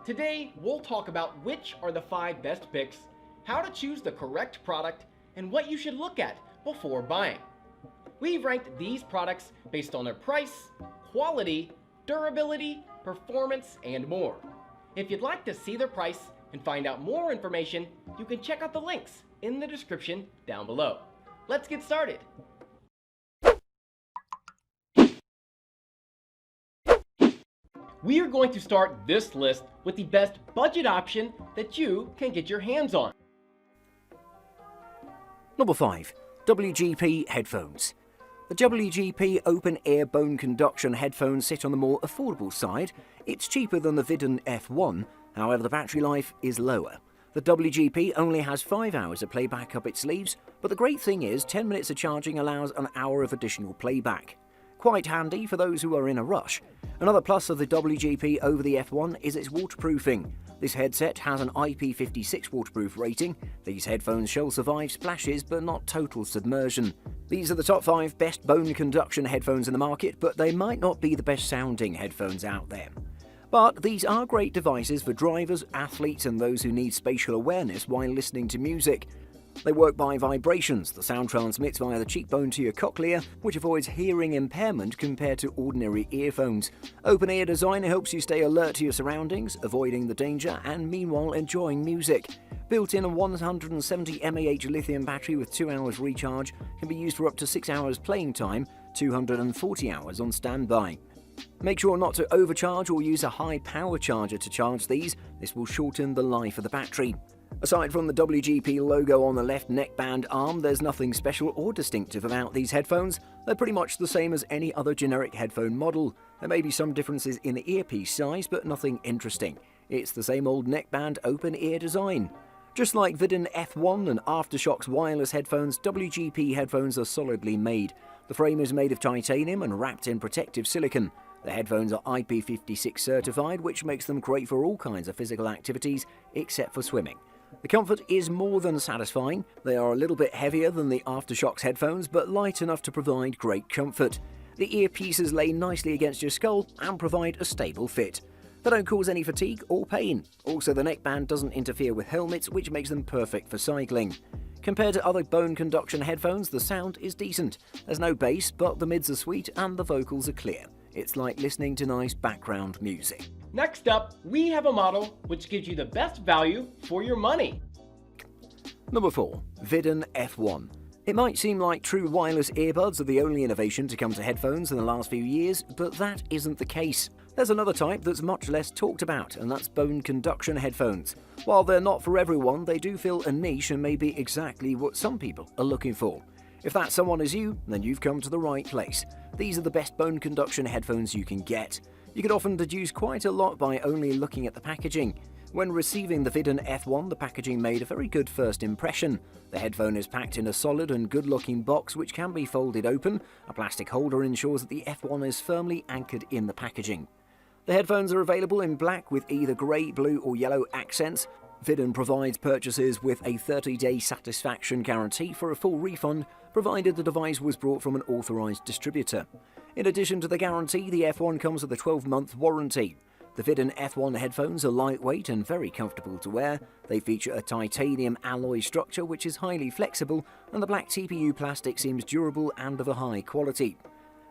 Today, we'll talk about which are the 5 best picks, how to choose the correct product, and what you should look at before buying. We've ranked these products based on their price, quality, durability, performance, and more. If you'd like to see their price and find out more information, you can check out the links in the description down below. Let's get started. We are going to start this list with the best budget option that you can get your hands on. Number 5. WGP Headphones. The WGP open-ear bone conduction headphones sit on the more affordable side. It's cheaper than the Vidden F1, however the battery life is lower. The WGP only has 5 hours of playback up its sleeves, but the great thing is 10 minutes of charging allows an hour of additional playback. Quite handy for those who are in a rush. Another plus of the WGP over the F1 is its waterproofing. This headset has an IP56 waterproof rating. These headphones shall survive splashes but not total submersion. These are the top 5 best bone conduction headphones in the market, but they might not be the best sounding headphones out there. But these are great devices for drivers, athletes and those who need spatial awareness while listening to music. They work by vibrations. The sound transmits via the cheekbone to your cochlea, which avoids hearing impairment compared to ordinary earphones. Open-ear design helps you stay alert to your surroundings, avoiding the danger and meanwhile enjoying music. Built-in a 170 mAh lithium battery with 2 hours recharge can be used for up to 6 hours playing time, 240 hours on standby. Make sure not to overcharge or use a high power charger to charge these. This will shorten the life of the battery. Aside from the WGP logo on the left neckband arm, there's nothing special or distinctive about these headphones. They're pretty much the same as any other generic headphone model. There may be some differences in the earpiece size, but nothing interesting. It's the same old neckband open-ear design. Just like Vidden F1 and AfterShokz wireless headphones, WGP headphones are solidly made. The frame is made of titanium and wrapped in protective silicone. The headphones are IP56 certified, which makes them great for all kinds of physical activities, except for swimming. The comfort is more than satisfying. They are a little bit heavier than the AfterShokz headphones, but light enough to provide great comfort. The earpieces lay nicely against your skull and provide a stable fit. They don't cause any fatigue or pain. Also, the neckband doesn't interfere with helmets, which makes them perfect for cycling. Compared to other bone conduction headphones, the sound is decent. There's no bass, but the mids are sweet and the vocals are clear. It's like listening to nice background music. Next up, we have a model which gives you the best value for your money. Number 4. Vidden F1. It might seem like true wireless earbuds are the only innovation to come to headphones in the last few years, but that isn't the case. There's another type that's much less talked about, and that's bone conduction headphones. While they're not for everyone, they do fill a niche and may be exactly what some people are looking for. If that someone is you, then you've come to the right place. These are the best bone conduction headphones you can get. You can often deduce quite a lot by only looking at the packaging. When receiving the Vidden F1, the packaging made a very good first impression. The headphone is packed in a solid and good-looking box which can be folded open. A plastic holder ensures that the F1 is firmly anchored in the packaging. The headphones are available in black with either grey, blue or yellow accents. Vidden provides purchasers with a 30-day satisfaction guarantee for a full refund, provided the device was brought from an authorised distributor. In addition to the guarantee, the F1 comes with a 12-month warranty. The Vidden F1 headphones are lightweight and very comfortable to wear. They feature a titanium alloy structure which is highly flexible, and the black TPU plastic seems durable and of a high quality.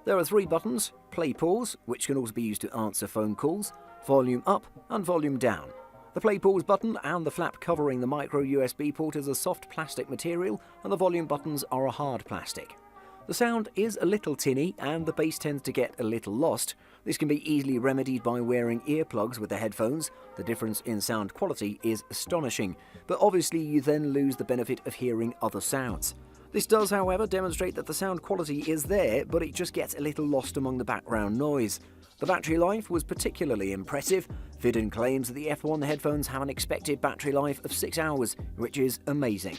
There are 3 buttons: play pause, which can also be used to answer phone calls, volume up and volume down. The play pause button and the flap covering the micro USB port is a soft plastic material, and the volume buttons are a hard plastic. The sound is a little tinny and the bass tends to get a little lost. This can be easily remedied by wearing earplugs with the headphones. The difference in sound quality is astonishing, but obviously you then lose the benefit of hearing other sounds. This does, however, demonstrate that the sound quality is there, but it just gets a little lost among the background noise. The battery life was particularly impressive. Vidden claims that the F1 headphones have an expected battery life of 6 hours, which is amazing.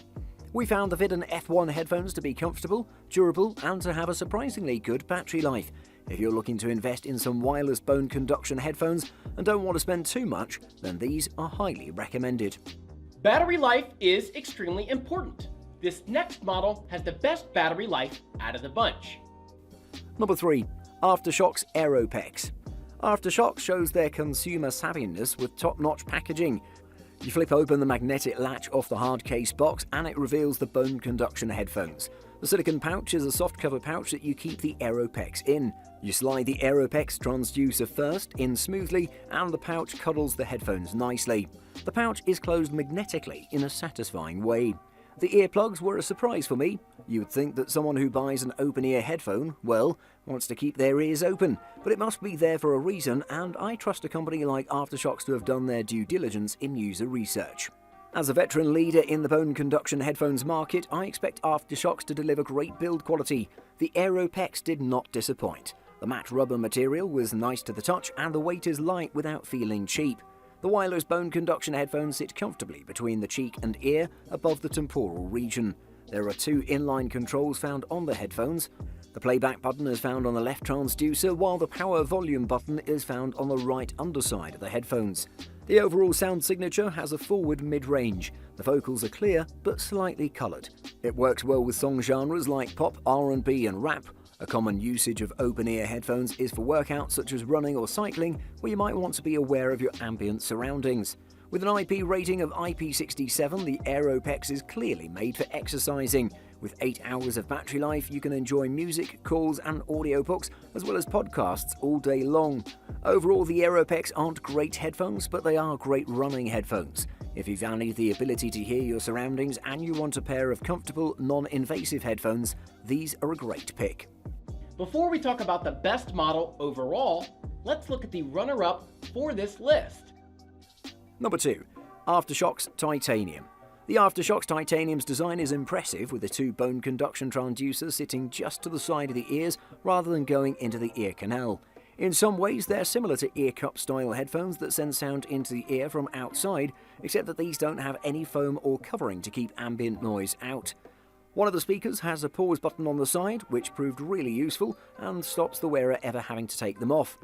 We found the Vidden F1 headphones to be comfortable, durable, and to have a surprisingly good battery life. If you're looking to invest in some wireless bone conduction headphones and don't want to spend too much, then these are highly recommended. Battery life is extremely important. This next model has the best battery life out of the bunch. Number 3. AfterShokz Aeropex. AfterShokz shows their consumer savviness with top-notch packaging. You flip open the magnetic latch off the hard case box and it reveals the bone conduction headphones. The silicone pouch is a soft cover pouch that you keep the Aeropex in. You slide the Aeropex transducer first in smoothly and the pouch cuddles the headphones nicely. The pouch is closed magnetically in a satisfying way. The earplugs were a surprise for me. You would think that someone who buys an open-ear headphone, well, wants to keep their ears open, but it must be there for a reason, and I trust a company like AfterShokz to have done their due diligence in user research. As a veteran leader in the bone conduction headphones market, I expect AfterShokz to deliver great build quality. The Aeropex did not disappoint. The matte rubber material was nice to the touch, and the weight is light without feeling cheap. The wireless bone conduction headphones sit comfortably between the cheek and ear above the temporal region. There are 2 inline controls found on the headphones. The playback button is found on the left transducer, while the power volume button is found on the right underside of the headphones. The overall sound signature has a forward mid-range. The vocals are clear but slightly coloured. It works well with song genres like pop, R&B and rap. A common usage of open-ear headphones is for workouts such as running or cycling, where you might want to be aware of your ambient surroundings. With an IP rating of IP67, the Aeropex is clearly made for exercising. With 8 hours of battery life, you can enjoy music, calls and audiobooks, as well as podcasts all day long. Overall, the Aeropex aren't great headphones, but they are great running headphones. If you value the ability to hear your surroundings and you want a pair of comfortable, non-invasive headphones, these are a great pick. Before we talk about the best model overall, let's look at the runner-up for this list. Number 2. AfterShokz Titanium. The AfterShokz Titanium's design is impressive, with the 2 bone conduction transducers sitting just to the side of the ears rather than going into the ear canal. In some ways, they're similar to ear cup style headphones that send sound into the ear from outside, except that these don't have any foam or covering to keep ambient noise out. One of the speakers has a pause button on the side, which proved really useful and stops the wearer ever having to take them off.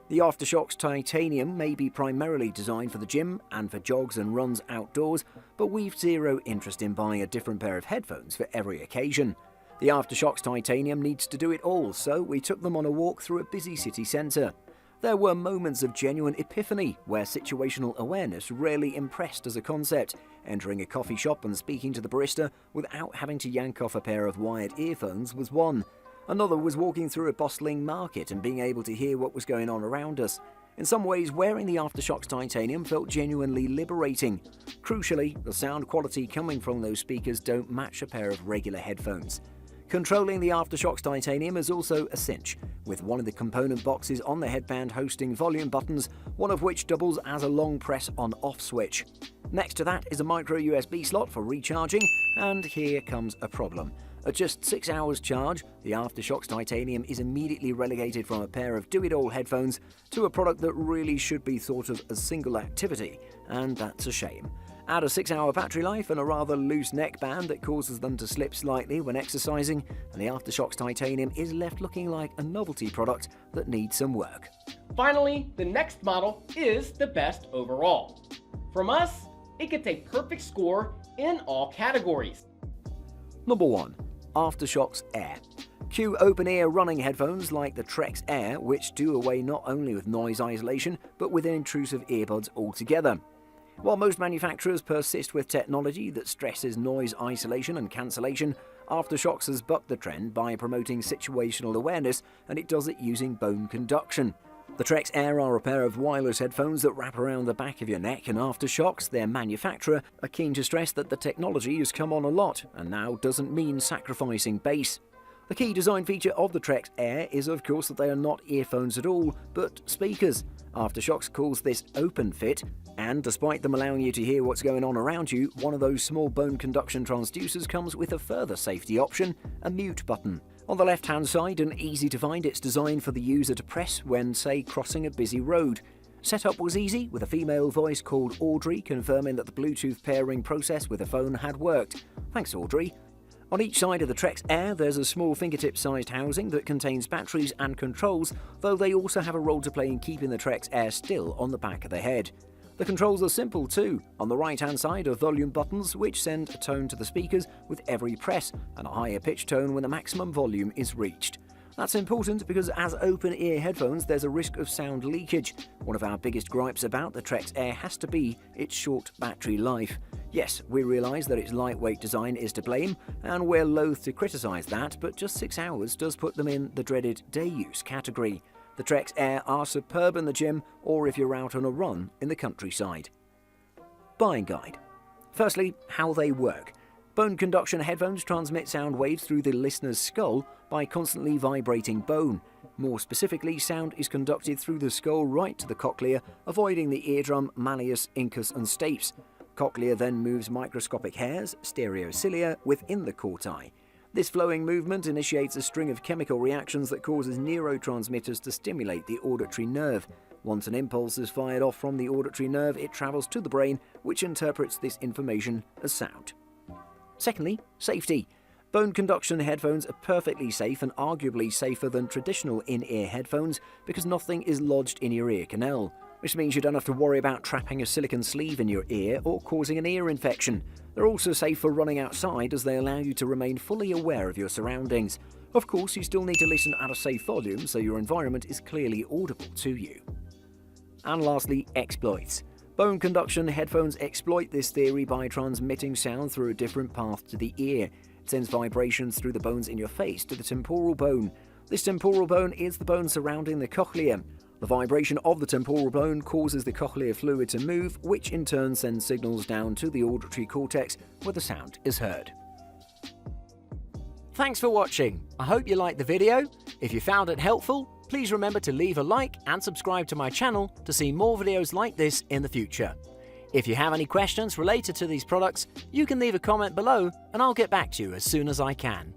The AfterShokz Titanium may be primarily designed for the gym and for jogs and runs outdoors, but we've zero interest in buying a different pair of headphones for every occasion. The AfterShokz Titanium needs to do it all, so we took them on a walk through a busy city centre. There were moments of genuine epiphany where situational awareness rarely impressed as a concept. Entering a coffee shop and speaking to the barista without having to yank off a pair of wired earphones was one. Another was walking through a bustling market and being able to hear what was going on around us. In some ways, wearing the AfterShokz Titanium felt genuinely liberating. Crucially, the sound quality coming from those speakers don't match a pair of regular headphones. Controlling the AfterShokz Titanium is also a cinch, with one of the component boxes on the headband hosting volume buttons, one of which doubles as a long press on-off switch. Next to that is a micro USB slot for recharging, and here comes a problem. At just 6 hours charge, the AfterShokz Titanium is immediately relegated from a pair of do-it-all headphones to a product that really should be thought of as single activity, and that's a shame. Add a 6-hour battery life and a rather loose neckband that causes them to slip slightly when exercising, and the AfterShokz Titanium is left looking like a novelty product that needs some work. Finally, the next model is the best overall. From us, it gets a perfect score in all categories. Number 1. AfterShokz Air. Cue open-ear running headphones like the Trex Air, which do away not only with noise isolation, but with intrusive earbuds altogether. While most manufacturers persist with technology that stresses noise isolation and cancellation, AfterShokz has bucked the trend by promoting situational awareness, and it does it using bone conduction. The Trex Air are a pair of wireless headphones that wrap around the back of your neck, and AfterShokz, their manufacturer, are keen to stress that the technology has come on a lot and now doesn't mean sacrificing bass. The key design feature of the Trex Air is of course that they are not earphones at all, but speakers. AfterShokz calls this open fit, and despite them allowing you to hear what's going on around you, one of those small bone conduction transducers comes with a further safety option, a mute button. On the left-hand side, and easy to find, it's designed for the user to press when, say, crossing a busy road. Setup was easy, with a female voice called Audrey confirming that the Bluetooth pairing process with the phone had worked. Thanks, Audrey. On each side of the Trex Air, there's a small fingertip-sized housing that contains batteries and controls, though they also have a role to play in keeping the Trex Air still on the back of the head. The controls are simple too. On the right-hand side are volume buttons which send a tone to the speakers with every press, and a higher pitch tone when the maximum volume is reached. That's important because as open-ear headphones, there's a risk of sound leakage. One of our biggest gripes about the Trex Air has to be its short battery life. Yes, we realise that its lightweight design is to blame, and we're loath to criticise that, but just 6 hours does put them in the dreaded day-use category. The Trex Air are superb in the gym or if you're out on a run in the countryside. Buying guide. Firstly, how they work. Bone conduction headphones transmit sound waves through the listener's skull by constantly vibrating bone. More specifically, sound is conducted through the skull right to the cochlea, avoiding the eardrum, malleus, incus and stapes. Cochlea then moves microscopic hairs, stereocilia, within the corti. This flowing movement initiates a string of chemical reactions that causes neurotransmitters to stimulate the auditory nerve. Once an impulse is fired off from the auditory nerve, it travels to the brain, which interprets this information as sound. Secondly, safety. Bone conduction headphones are perfectly safe and arguably safer than traditional in-ear headphones because nothing is lodged in your ear canal. This means you don't have to worry about trapping a silicone sleeve in your ear or causing an ear infection. They're also safe for running outside as they allow you to remain fully aware of your surroundings. Of course, you still need to listen at a safe volume so your environment is clearly audible to you. And lastly, exploits. Bone conduction headphones exploit this theory by transmitting sound through a different path to the ear. It sends vibrations through the bones in your face to the temporal bone. This temporal bone is the bone surrounding the cochlea. The vibration of the temporal bone causes the cochlear fluid to move, which in turn sends signals down to the auditory cortex where the sound is heard. Thanks for watching. I hope you liked the video. If you found it helpful, please remember to leave a like and subscribe to my channel to see more videos like this in the future. If you have any questions related to these products, you can leave a comment below and I'll get back to you as soon as I can.